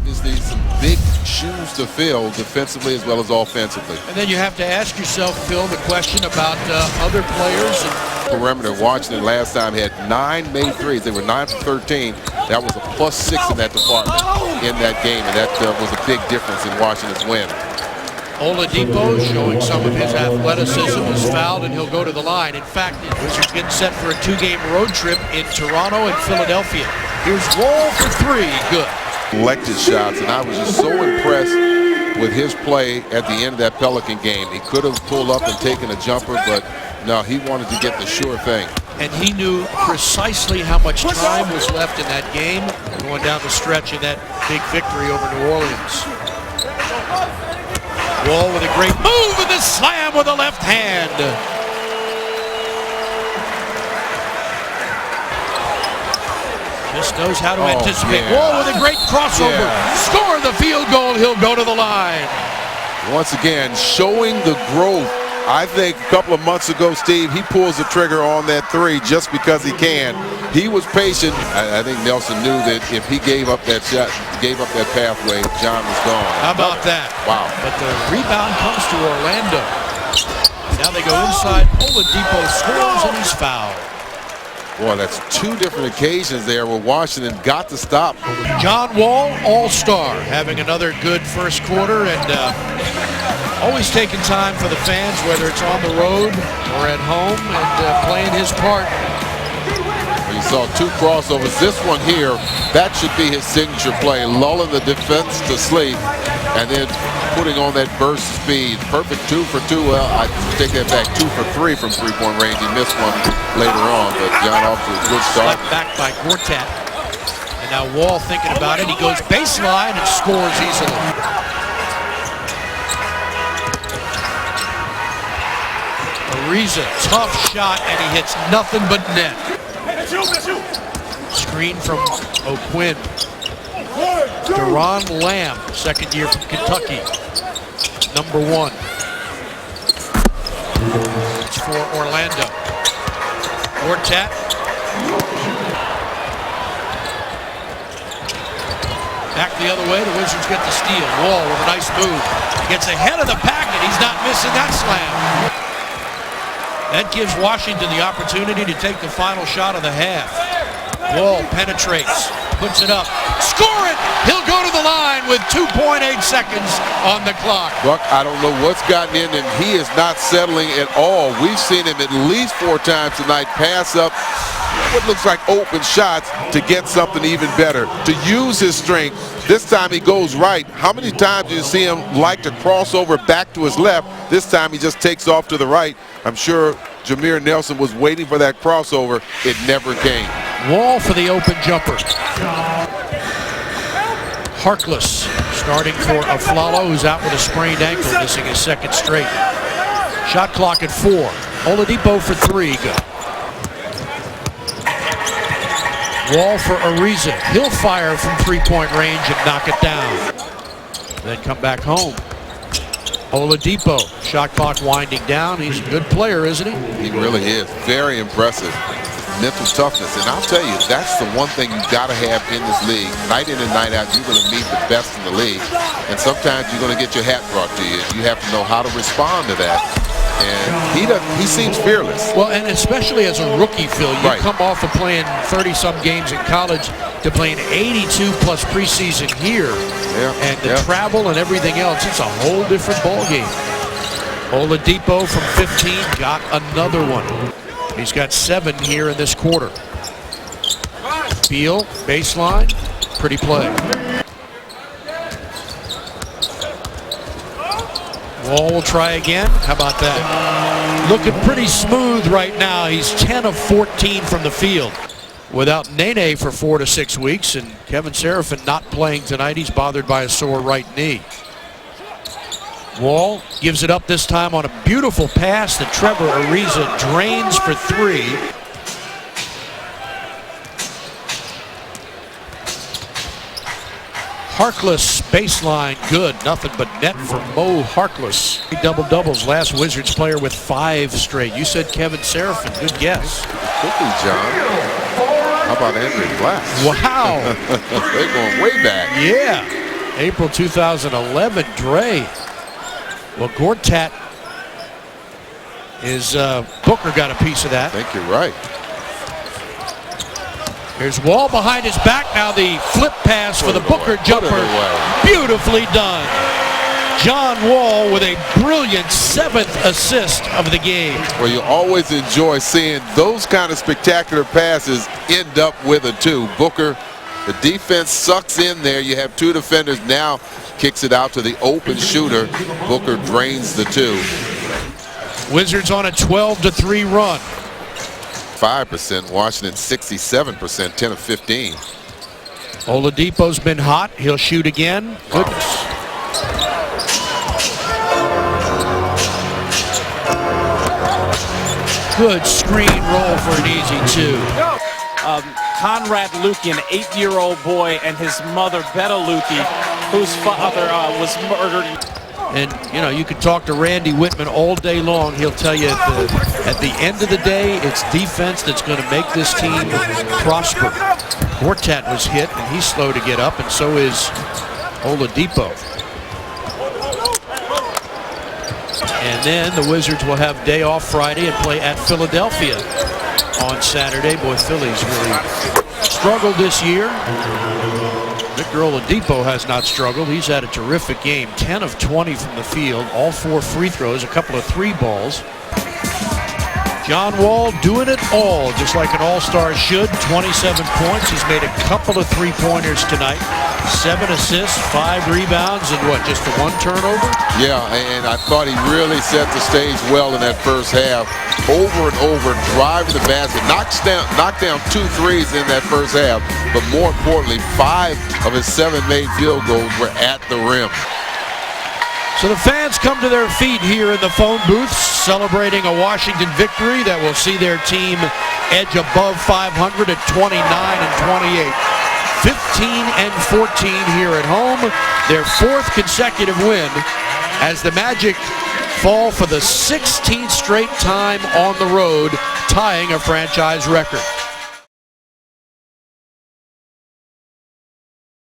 obviously some big shoes to fill defensively as well as offensively. And then you have to ask yourself, Phil, the question about other players. Perimeter. Washington last time had 9 made threes. They were 9 for 13. That was a +6 in that department in that game, and that was a big difference in Washington's win. Oladipo showing some of his athleticism is fouled, and he'll go to the line. In fact, the Wizards getting set for a 2-game road trip in Toronto and Philadelphia. Here's Wall for 3. Good. Collected shots, and I was just so impressed with his play at the end of that Pelican game. He could have pulled up and taken a jumper, but no, he wanted to get the sure thing. And he knew precisely how much time was left in that game going down the stretch in that big victory over New Orleans. Wall with a great move and the slam with the left hand. Just knows how to anticipate. Yeah. Wall with a great crossover. Yeah. Score the field goal. He'll go to the line. Once again, showing the growth. I think a couple of months ago, Steve, he pulls the trigger on that 3 just because he can. He was patient. I think Nelson knew that if he gave up that shot, gave up that pathway, John was gone. How about that? Wow. But the rebound comes to Orlando. Now they go inside. Oladipo scores and he's fouled. Boy, that's 2 different occasions there where Washington got to stop. John Wall, all-star, having another good first quarter, and always taking time for the fans, whether it's on the road or at home, and playing his part. You saw 2 crossovers. This one here, that should be his signature play, lulling the defense to sleep and then putting on that burst speed. Perfect 2 for 2. Well, I take that back, 2 for 3 from three-point range. He missed one later on, but John off to a good start. Swept back by Gortat. And now Wall thinking about it. He goes baseline and scores easily. Ariza, tough shot, and he hits nothing but net. Screen from O'Quinn. Deron Lamb, second year from Kentucky. Number 1. It's for Orlando. Gortat. Back the other way, the Wizards get the steal. Wall with a nice move. Gets ahead of the packet. He's not missing that slam. That gives Washington the opportunity to take the final shot of the half. Wall penetrates, puts it up, score it! He'll go to the line with 2.8 seconds on the clock. Buck, I don't know what's gotten in him. He is not settling at all. We've seen him at least 4 times tonight pass up what looks like open shots to get something even better, to use his strength. This time he goes right. How many times do you see him like to cross over back to his left? This time he just takes off to the right. I'm sure Jameer Nelson was waiting for that crossover. It never came. Wall for the open jumper. Harkless starting for Aflalo, who's out with a sprained ankle, missing his 2nd straight. Shot clock at 4. Oladipo for 3. Good. Wall for Ariza. He'll fire from 3-point range and knock it down. Then come back home. Oladipo, shot clock winding down. He's a good player, isn't he? He really is. Very impressive. Mental toughness. And I'll tell you, that's the one thing you got to have in this league. Night in and night out, you're going to meet the best in the league. And sometimes you're going to get your hat brought to you. You have to know how to respond to that. And he seems fearless. Well, and especially as a rookie, Phil, you come off of playing 30-some games in college to playing 82 plus preseason here. And the travel and everything else, it's a whole different ballgame. Oladipo from 15 got another one. He's got 7 here in this quarter. Beal, baseline, pretty play. Wall will try again. How about that? Looking pretty smooth right now. He's 10 of 14 from the field. Without Nene for 4 to 6 weeks, and Kevin Seraphin not playing tonight. He's bothered by a sore right knee. Wall gives it up this time on a beautiful pass that Trevor Ariza drains for 3. Harkless baseline, good. Nothing but net for Mo Harkless. Double-doubles, last Wizards player with 5 straight. You said Kevin Seraphin, good guess. Quickly, John. How about Andrew Glass? Wow. They're going way back. Yeah. April 2011, Dre. Well, Gortat is, Booker got a piece of that. I think you're right. Here's Wall behind his back. Now the flip pass for the Booker jumper. Beautifully done. John Wall with a brilliant 7th assist of the game. Well, you always enjoy seeing those kind of spectacular passes end up with a 2. Booker, the defense sucks in there. You have 2 defenders. Now kicks it out to the open shooter. Booker drains the 2. Wizards on a 12-3 run. 5%, Washington 67%, 10 of 15. Oladipo's been hot. He'll shoot again. Goodness. Good screen roll for an easy 2. Conrad Lukey, an 8-year-old boy, and his mother, Betta Lukey, whose father was murdered. And, you know, you could talk to Randy Whitman all day long. He'll tell you at the end of the day, it's defense that's going to make this team prosper. Gortat was hit, and he's slow to get up, and so is Oladipo. And then the Wizards will have day off Friday and play at Philadelphia on Saturday. Boy, Philly's really struggled this year. Victor Oladipo has not struggled. He's had a terrific game. 10 of 20 from the field. All 4 free throws, a couple of 3 balls. John Wall doing it all, just like an all-star should. 27 points. He's made a couple of 3-pointers tonight. 7 assists, 5 rebounds, and what, just the 1 turnover? Yeah, and I thought he really set the stage well in that first half. Over and over, driving the basket. Knocked down 2 threes in that first half, but more importantly, 5 of his 7 made field goals were at the rim. So the fans come to their feet here in the phone booths, celebrating a Washington victory that will see their team edge above 500 at 29 and 28. 15 and 14 here at home, their 4th consecutive win as the Magic fall for the 16th straight time on the road, tying a franchise record.